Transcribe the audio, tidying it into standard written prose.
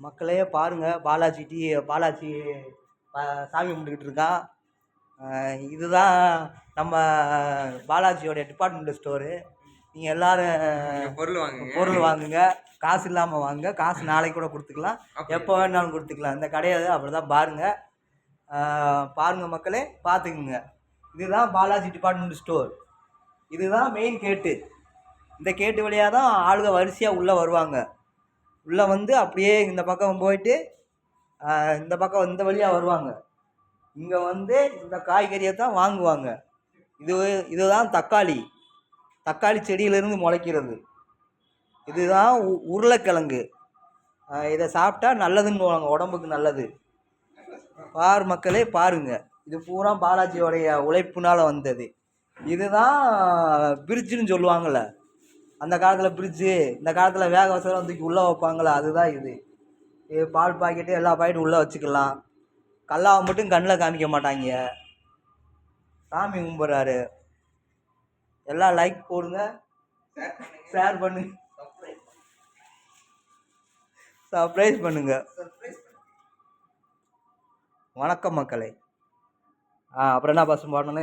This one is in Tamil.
மக்களே பாருங்கள், பாலாஜி சாமி கும்பிட்டுக்கிட்டு இருக்கான். இதுதான் நம்ம பாலாஜியோடைய டிபார்ட்மெண்டல் ஸ்டோரு. நீங்கள் எல்லோரும் பொருள் வாங்குங்க. காசு இல்லாமல் வாங்க, காசு நாளைக்கு கூட கொடுத்துக்கலாம், எப்போ வேணாலும் கொடுத்துக்கலாம். இந்த கடையை அப்படி தான் பாருங்கள் மக்களே, பார்த்துக்குங்க. இதுதான் பாலாஜி டிபார்ட்மெண்டல் ஸ்டோர். இதுதான் மெயின் கேட்டு. இந்த கேட்டு வழியாக தான் ஆளுங்க வரிசையாக உள்ளே வருவாங்க. உள்ளே வந்து அப்படியே இந்த பக்கம் போயிட்டு இந்த பக்கம் இந்த வழியாக வருவாங்க. இங்கே வந்து இந்த காய்கறியை தான் வாங்குவாங்க. இதுதான் தக்காளி செடியிலேருந்து முளைக்கிறது. இதுதான் உருளைக்கிழங்கு. இதை சாப்பிட்டா நல்லதுன்னு உடம்புக்கு நல்லது. மக்களே பாருங்கள், இது பூரா பாலாஜியோடைய உழைப்புனால் வந்தது. இதுதான் பிரிட்ஜுன்னு சொல்லுவாங்கள்ல, அந்த காலத்தில் பிரிட்ஜு, இந்த காலத்தில் வேக வசரம் தூக்கி உள்ளே வைப்பாங்களே, அதுதான் இது. பால் பாக்கெட்டு எல்லா பாக்கெட்டும் உள்ளே வச்சுக்கலாம். கல்லாவை மட்டும் கண்ணில் காமிக்க மாட்டாங்க. சாமி கும்பிட்றாரு. எல்லாம் லைக் போடுங்க, ஷேர் பண்ணுங்க, சர்ப்ரைஸ் பண்ணுங்க. வணக்கம் மக்களே. அப்புறம் என்ன பசு பாடணும்.